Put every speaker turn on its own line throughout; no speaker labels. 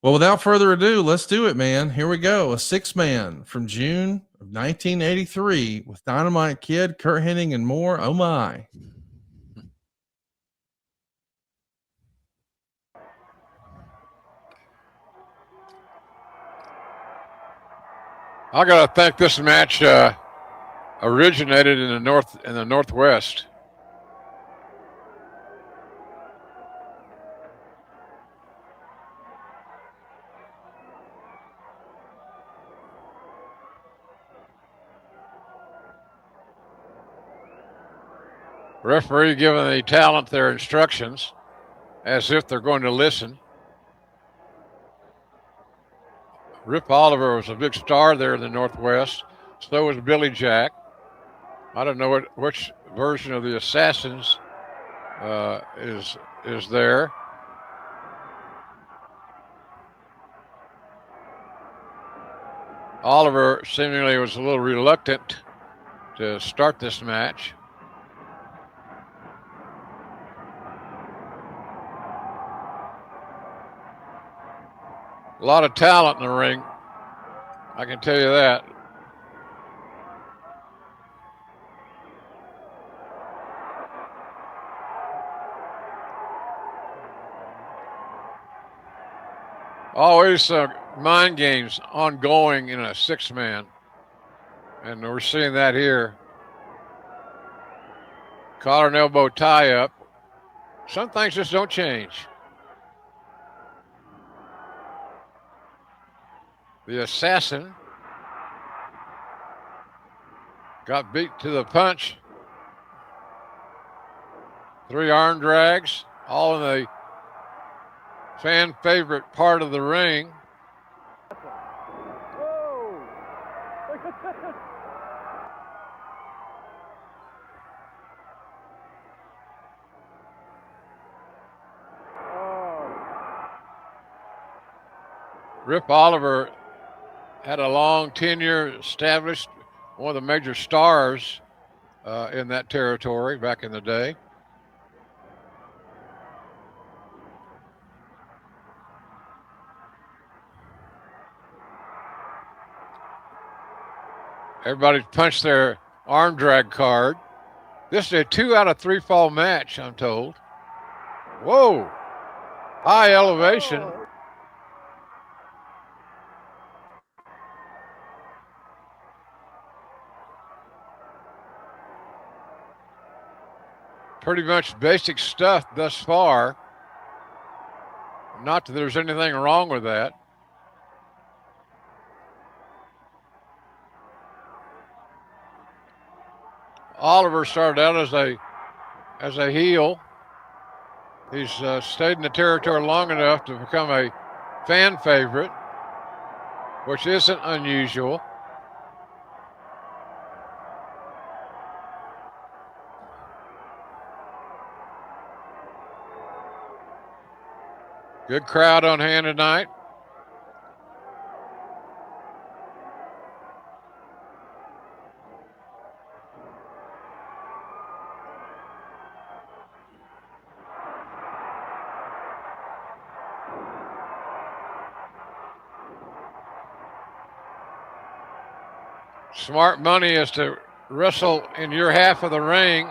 Well, without further ado, let's do it, man. Here we go. A 6-man from June of 1983 with Dynamite Kid, Kurt Hennig, and more. Oh, my.
I got to think this match originated in the Northwest. Referee giving the talent their instructions as if they're going to listen. Rip Oliver was a big star there in the Northwest. So was Billy Jack. I don't know which version of the Assassins is there. Oliver seemingly was a little reluctant to start this match. A lot of talent in the ring, I can tell you that. Always mind games ongoing in a 6-man, and we're seeing that here. Collar and elbow tie up. Some things just don't change. The Assassin got beat to the punch. 3 arm drags, all in the fan favorite part of the ring. Rip Oliver had a long tenure, established, one of the major stars in that territory back in the day. Everybody punched their arm drag card. This is a 2 out of 3 fall match, I'm told. Whoa, high elevation. Pretty much basic stuff thus far. Not that there's anything wrong with that. Oliver started out as a heel. He's stayed in the territory long enough to become a fan favorite, which isn't unusual. Good crowd on hand tonight. Smart money is to wrestle in your half of the ring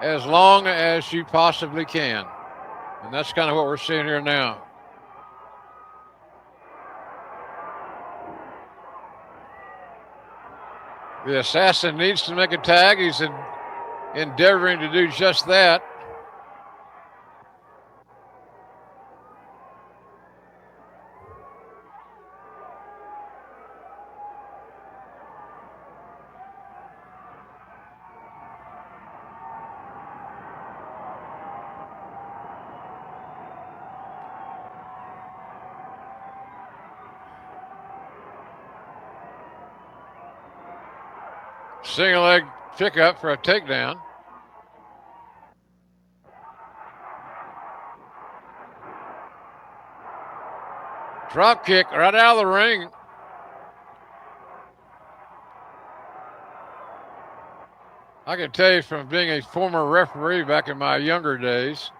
as long as you possibly can. And that's kind of what we're seeing here now. The Assassin needs to make a tag. He's endeavoring to do just that. Single leg pickup for a takedown. Drop kick right out of the ring. I can tell you from being a former referee back in my younger days,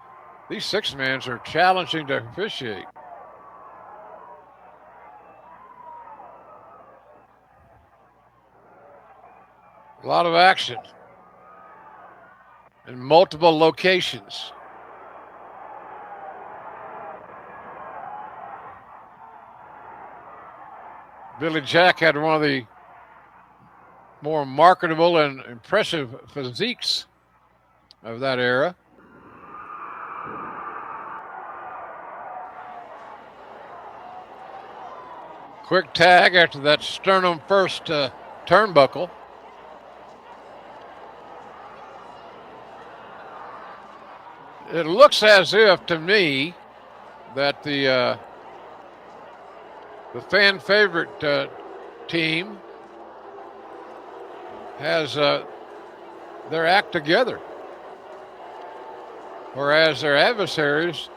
these 6-mans are challenging to officiate. A lot of action in multiple locations. Billy Jack had one of the more marketable and impressive physiques of that era. Quick tag after that sternum first turnbuckle. It looks as if, to me, that the fan favorite team has their act together, whereas their adversaries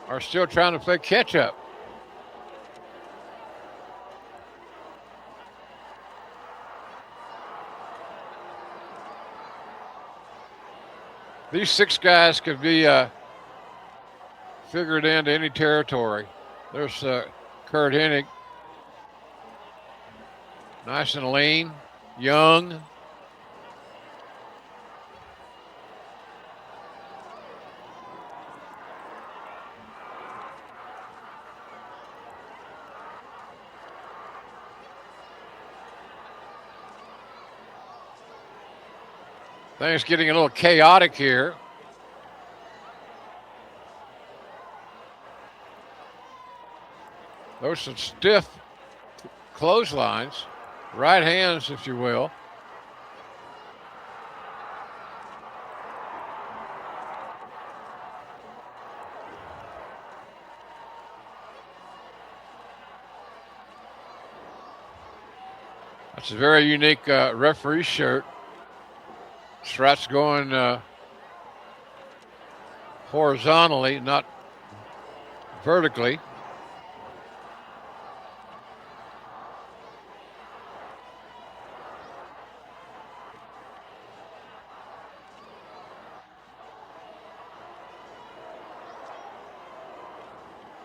are still trying to play catch up. These 6 guys could be figured into any territory. There's Kurt Hennig, nice and lean, young. Things getting a little chaotic here. Those some stiff clotheslines, right hands, if you will. That's a very unique referee shirt. Stripes going horizontally, not vertically.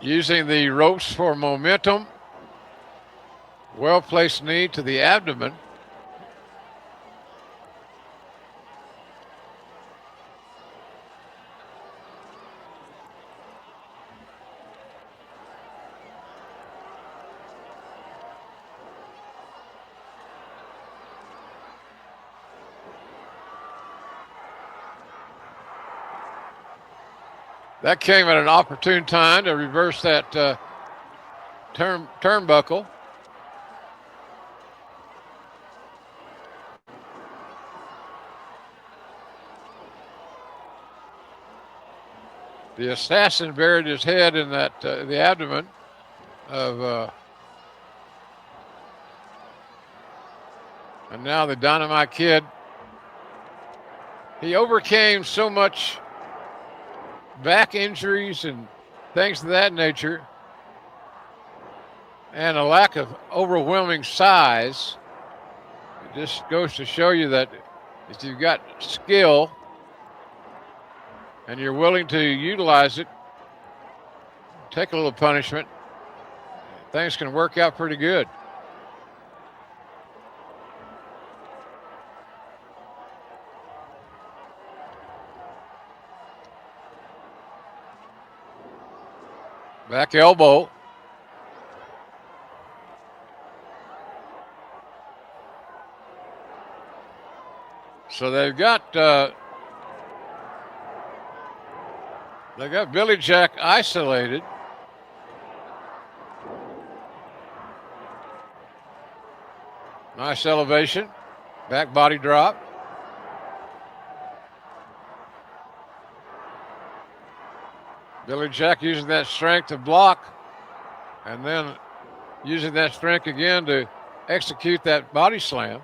Using the ropes for momentum. Well-placed knee to the abdomen. That came at an opportune time to reverse that turnbuckle. The assassin buried his head in that the abdomen of, and now the Dynamite Kid. He overcame so much back injuries and things of that nature, and a lack of overwhelming size. It just goes to show you that if you've got skill and you're willing to utilize it, take a little punishment, things can work out pretty good. Back elbow. So they've got Billy Jack isolated. Nice elevation, back body drop. Billy Jack using that strength to block, and then using that strength again to execute that body slam.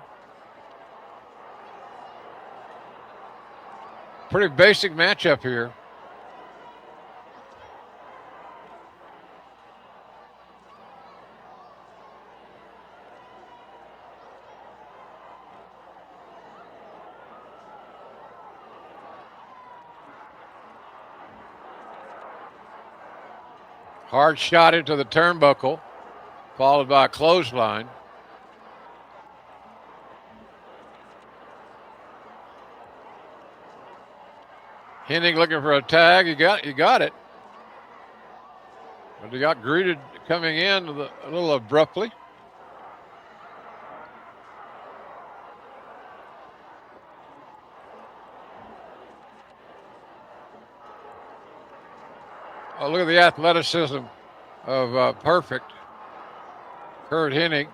Pretty basic matchup here. Hard shot into the turnbuckle, followed by a clothesline. Hennig looking for a tag. You got it. But he got greeted coming in a little abruptly. Oh, look at the athleticism of Perfect Kurt Hennig.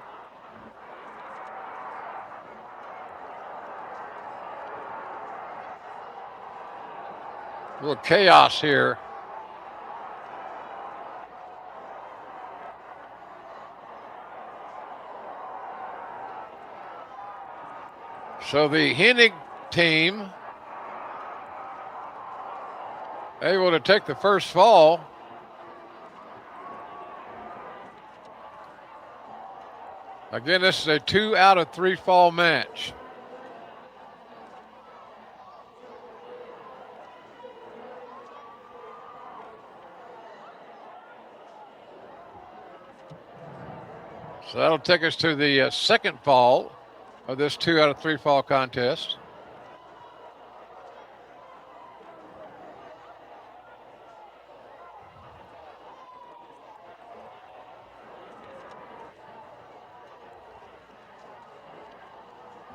A little chaos here. So the Hennig team able to take the first fall. Again, this is a 2 out of 3 fall match. So that'll take us to the second fall of this 2 out of 3 fall contest.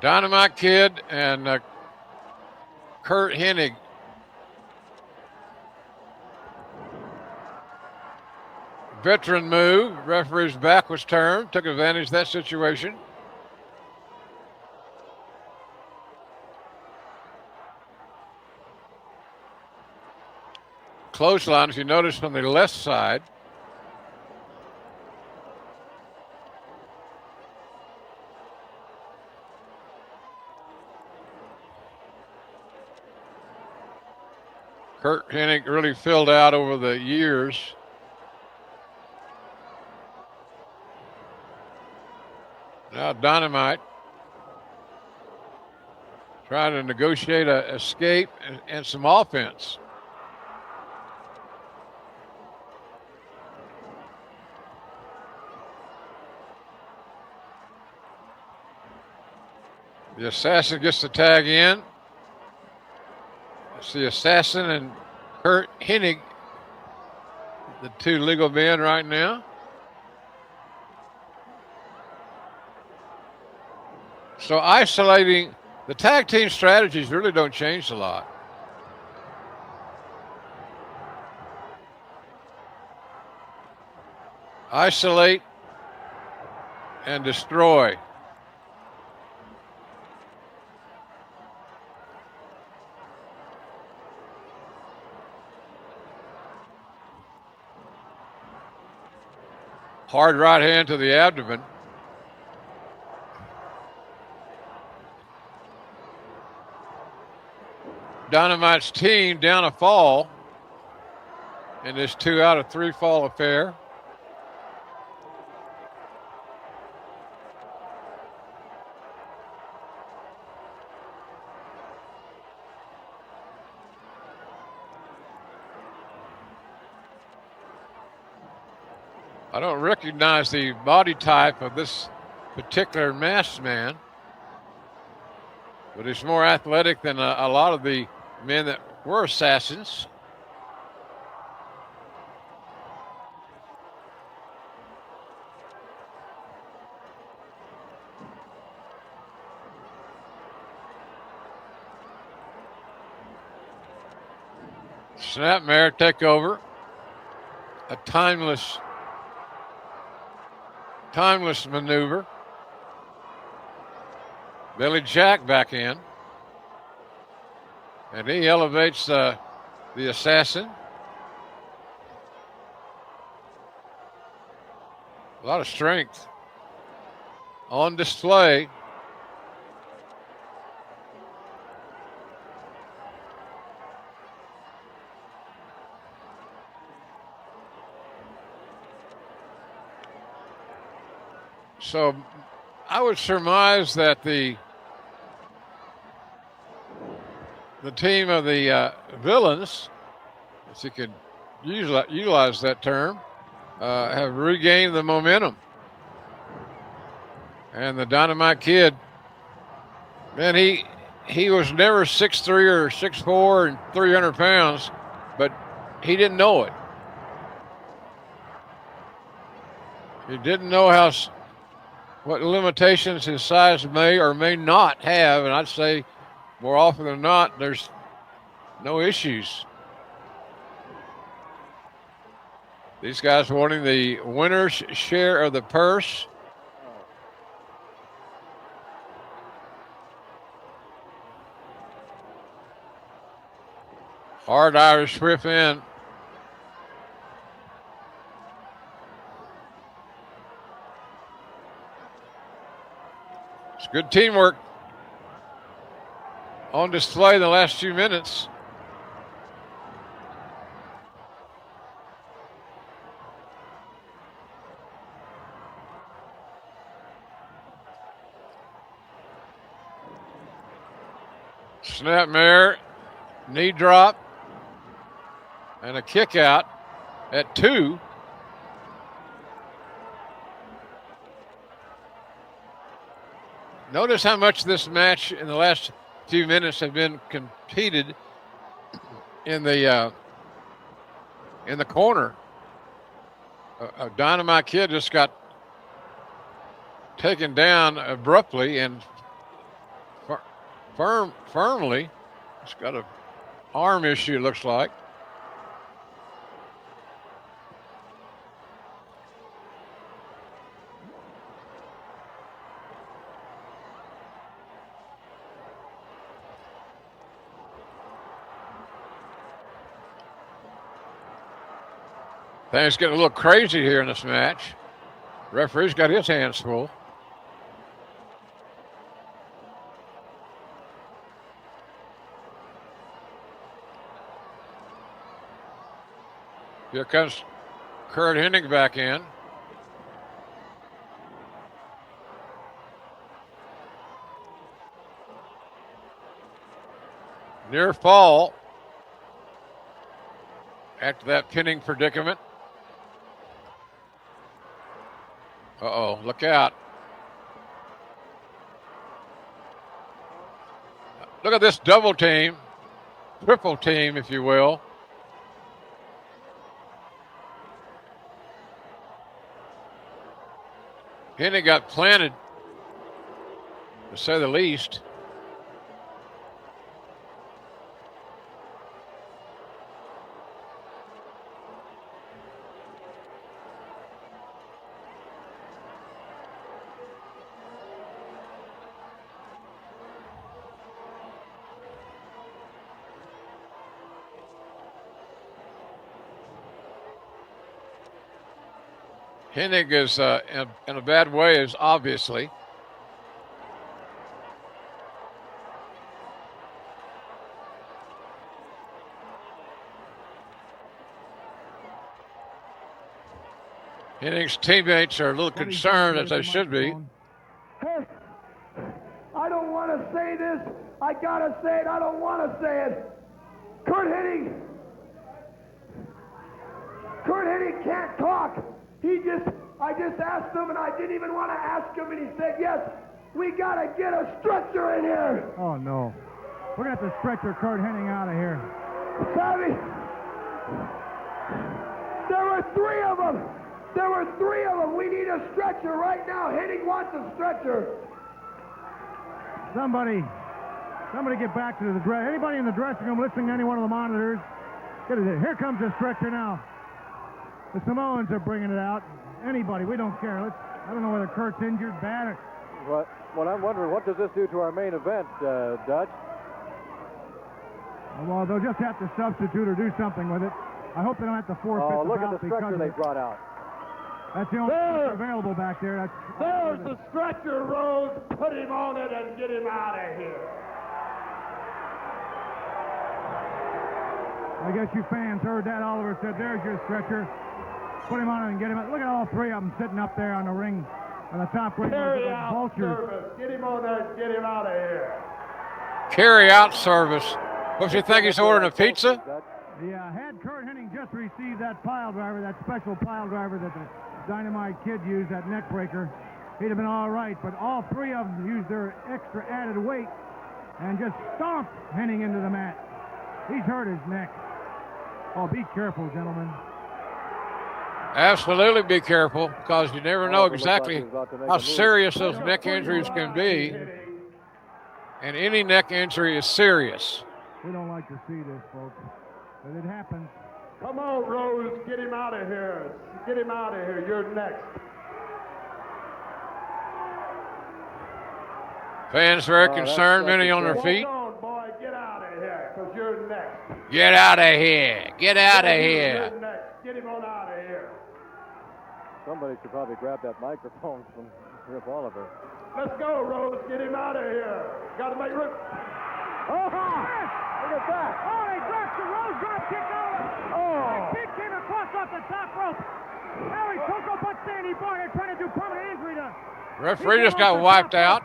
Dynamite Kid and Kurt Hennig. Veteran move. Referee's back was turned. Took advantage of that situation. Clothesline, if you notice, from the left side. Kurt Hennig really filled out over the years. Now Dynamite trying to negotiate an escape and some offense. The Assassin gets the tag in. It's the Assassin and Kurt Hennig, the two legal men right now. So isolating, the tag team strategies really don't change a lot. Isolate and destroy. Hard right hand to the abdomen. Dynamite's team down a fall in this 2 out of 3 fall affair. I don't recognize the body type of this particular masked man, but he's more athletic than a lot of the men that were assassins. Snapmare takeover. A timeless maneuver. Billy Jack back in. And he elevates the Assassin. A lot of strength on display. So I would surmise that the team of the villains, if you could utilize that term, have regained the momentum. And the Dynamite Kid, man, he he was never 6'3" or 6'4" and 300 pounds, but he didn't know it. He didn't know what limitations his size may or may not have, and I'd say more often than not, there's no issues. These guys wanting the winner's share of the purse. Hard Irish whip in. It's good teamwork on display in the last few minutes. Snapmare, knee drop, and a kick out at 2. Notice how much this match in the last few minutes have been competed in the corner. A Dynamite Kid just got taken down abruptly and firmly. He's got an arm issue, it looks like. Things getting a little crazy here in this match. Referee's got his hands full. Here comes Kurt Hennig back in. Near fall after that pinning predicament. Uh-oh, look out. Look at this double team, triple team, if you will. Hennig got planted, to say the least. Hennig is in a bad way, is obviously. Hennig's teammates are a little concerned, as they should be.
Hey, I don't want to say this. I gotta say it. I don't want to say it. Kurt Hennig can't talk. I just asked him, and I didn't even want to ask him, and he said, yes, we got to get a stretcher in here.
Oh, no. We're going to have to stretcher Kurt Hennig out of here.
Savvy, there were 3 of them. There were 3 of them. We need a stretcher right now. Hennig wants a stretcher.
Somebody get back to the dress. Anybody in the dressing room listening to any one of the monitors? Here comes the stretcher now. The Samoans are bringing it out. Anybody, we don't care. I don't know whether Kurt's injured, bad, or...
Well, I'm wondering, what does this do to our main event, Dutch?
Well, they'll just have to substitute or do something with it. I hope they don't have to forfeit the
look at
bout
the stretcher they brought out.
That's the only stretcher available back there.
There's the stretcher, Rose. Put him on it and get him out of here.
I guess you fans heard that. Oliver said, there's your stretcher. Put him on it and get him out. Look at all 3 of them sitting up there on the ring, on the top ring.
Carry out
vultures.
service. Get him on there and get him out of here.
Carry out service. What you think, he's ordering a pizza?
Yeah, had Kurt Hennig just received that pile driver, that special pile driver that the Dynamite Kid used, that neck breaker, he'd have been all right. But all 3 of them used their extra added weight and just stomped Hennig into the mat. He's hurt his neck. Oh, be careful, gentlemen.
Absolutely be careful, because you never know exactly how serious those neck injuries can be. And any neck injury is serious.
We don't like to see this, folks, but it happens.
Come on, Rose, get him out of here. Get him out of here. You're next.
Fans very concerned, many on their feet.
Hold on, boy, get out of here, because you're next.
Get out of here. Get out of here.
You're next. Get him on out of here.
Somebody should probably grab that microphone from Rip Oliver.
Let's go, Rose. Get him out of here. Got to make Rip.
Oh, look at that. Oh, they dropped the Rose drop kick out of it. Oh. Kick came across off the top rope. Now he took a butt Sandy Bar. They're trying to do permanent injury to.
Referee just got wiped out.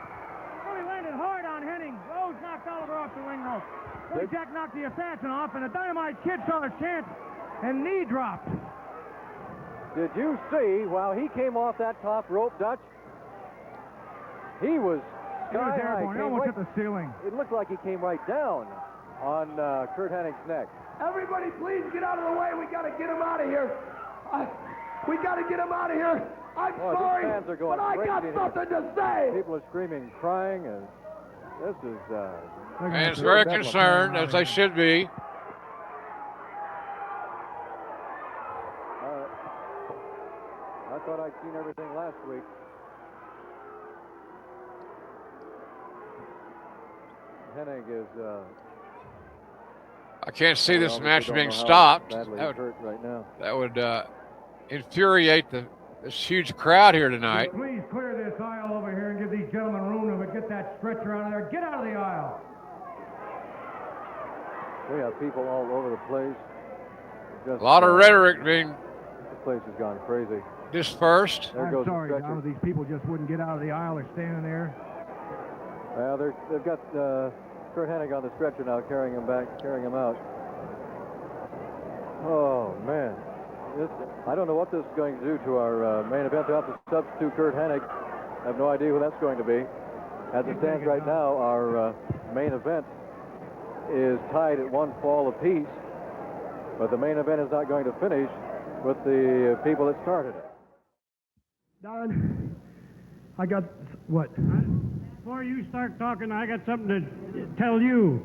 Really landed hard on Hennig. Rose knocked Oliver off the ring rope. Billy Jack knocked the assassin off, and the Dynamite Kid saw a chance and knee dropped.
Did you see, while he came off that top rope, Dutch, he was sky high.
He almost hit the ceiling.
It looked like he came right down on Curt Hennig's neck.
Everybody, please get out of the way. We got to get him out of here. We got to get him out of here. I'm sorry,
these fans are going
but I got
crazy
something to say.
People are screaming, crying, and this is...
Fans very concerned, as they should be.
I thought I'd seen everything last week. Hennig is...
I can't see this match being stopped. That would infuriate this huge crowd here tonight.
Please clear this aisle over here and give these gentlemen room to get that stretcher out of there. Get out of the aisle.
We have people all over the place. Just,
a lot of rhetoric being...
This place has gone crazy.
Dispersed.
I'm sorry, Don, these people just wouldn't get out of the aisle. They're standing there.
Well, they've got Curt Hennig on the stretcher now, carrying him out. Oh, man. I don't know what this is going to do to our main event. They'll have to substitute Curt Hennig. I have no idea who that's going to be. As it stands right now, our main event is tied at 1 fall apiece, but the main event is not going to finish with the people that started it.
Don, I got what? Before you start talking, I got something to tell you.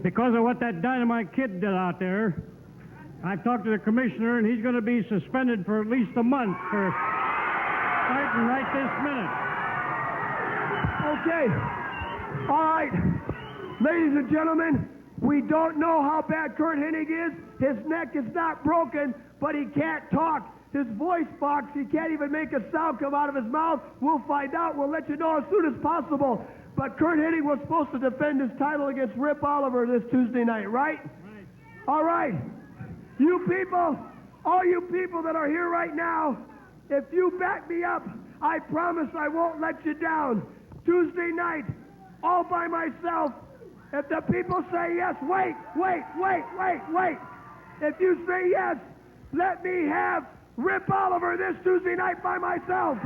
Because of what that Dynamite Kid did out there, I've talked to the commissioner, and he's going to be suspended for at least a month for fighting right this minute.
Okay. All right. Ladies and gentlemen, we don't know how bad Curt Hennig is. His neck is not broken, but he can't talk. His voice box, he can't even make a sound come out of his mouth. We'll find out. We'll let you know as soon as possible. But Curt Hennig was supposed to defend his title against Rip Oliver this Tuesday night, right? All right. You people, all you people that are here right now, if you back me up, I promise I won't let you down. Tuesday night, all by myself. If the people say yes, wait. If you say yes, let me have Rip Oliver this Tuesday night by myself.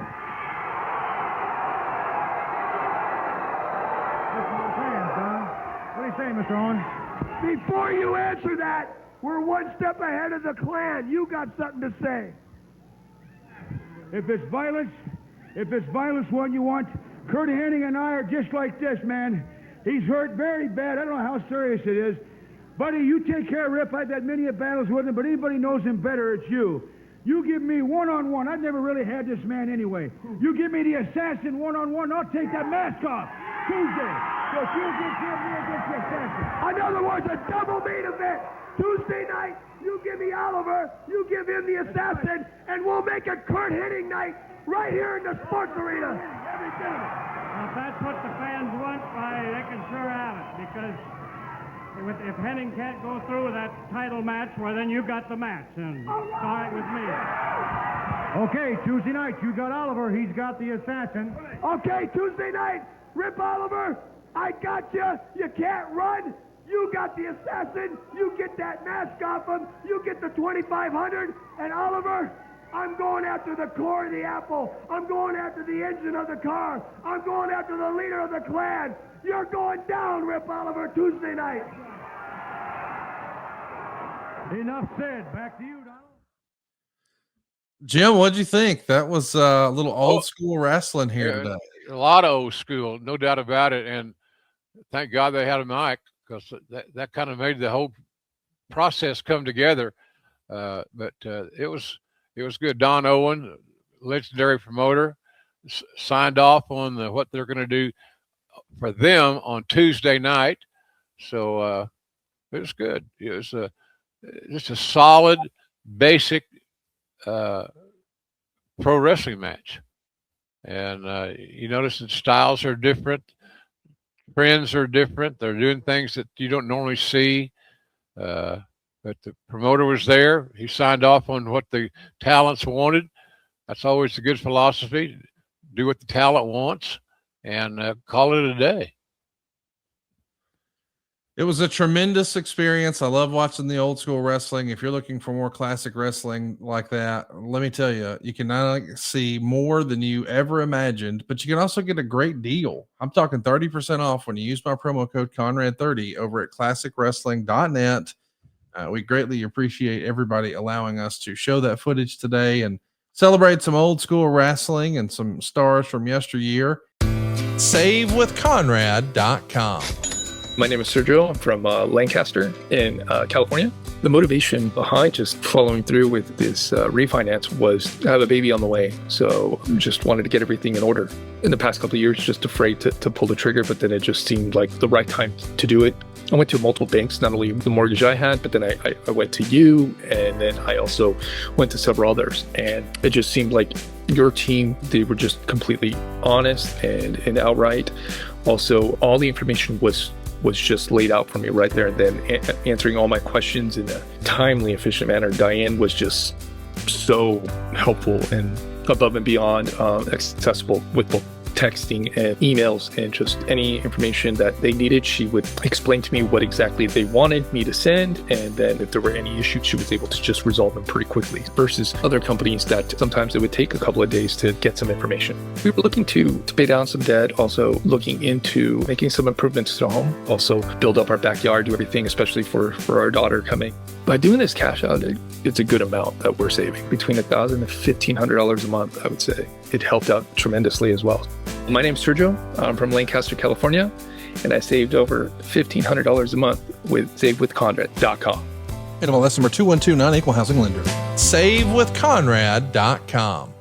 What do you say, Mr. Owen?
Before you answer that, we're one step ahead of the Klan. You got something to say.
If it's violence one you want, Curt Hennig and I are just like this, man. He's hurt very bad. I don't know how serious it is. Buddy, you take care of Rip. I've had many battles with him, but anybody knows him better, it's you. You give me one-on-one. I've never really had this man anyway. You give me the assassin one-on-one, I'll take that mask off Tuesday. So if you get him, me against the assassin.
In other words, a double main event. Tuesday night, you give me Oliver, you give him the assassin, and we'll make a Curt Hennig night right here in the sports arena.
Every gentleman. If that's what the fans want, they can sure have it, because if Hennig can't go through with that title match, well, then you got the match, and it's all right with me. Okay, Tuesday night, you got Oliver, he's got the assassin.
Okay, Tuesday night, Rip Oliver, I got you. You can't run. You got the assassin. You get that mask off him. You get the 2,500. And Oliver, I'm going after the core of the apple. I'm going after the engine of the car. I'm going after the leader of the clan. You're going down, Rip Oliver, Tuesday night.
Enough said. Back to you, Donald.
Jim, what'd you think? That was a little old school wrestling here
Yeah,
today.
a lot of old school, no doubt about it. And thank God they had a mic, because that kind of made the whole process come together. But it was good. Don Owen, legendary promoter, signed off on what they're going to do for them on Tuesday night. So it was good. It was just a solid, basic pro wrestling match. And you notice that styles are different, trends are different. They're doing things that you don't normally see. But the promoter was there. He signed off on what the talents wanted. That's always a good philosophy. Do what the talent wants and call it a day.
It was a tremendous experience. I love watching the old school wrestling. If you're looking for more classic wrestling like that, let me tell you, you can not only see more than you ever imagined, but you can also get a great deal. I'm talking 30% off when you use my promo code Conrad30 over at classicwrestling.net. We greatly appreciate everybody allowing us to show that footage today and celebrate some old school wrestling and some stars from yesteryear. SaveWithConrad.com.
My name is Sergio. I'm from Lancaster in California. The motivation behind just following through with this refinance was I have a baby on the way. So just wanted to get everything in order. In the past couple of years, just afraid to pull the trigger, but then it just seemed like the right time to do it. I went to multiple banks, not only the mortgage I had, but then I went to you, and then I also went to several others. And it just seemed like your team, they were just completely honest and outright. Also, all the information was just laid out for me right there and then, answering all my questions in a timely, efficient manner. Diane was just so helpful and above and beyond accessible with both texting and emails and just any information that they needed. She would explain to me what exactly they wanted me to send, and then if there were any issues, she was able to just resolve them pretty quickly, versus other companies that sometimes it would take a couple of days to get some information. We were looking to pay down some debt, also looking into making some improvements to the home, also build up our backyard, do everything, especially for our daughter coming. By doing this cash out, it's a good amount that we're saving, between $1,000 and $1,500 a month, I would say. It helped out tremendously as well. My name's Sergio. I'm from Lancaster, California, and I saved over $1,500 a month with SaveWithConrad.com.
NMLS number 2129, Equal Housing Lender. SaveWithConrad.com.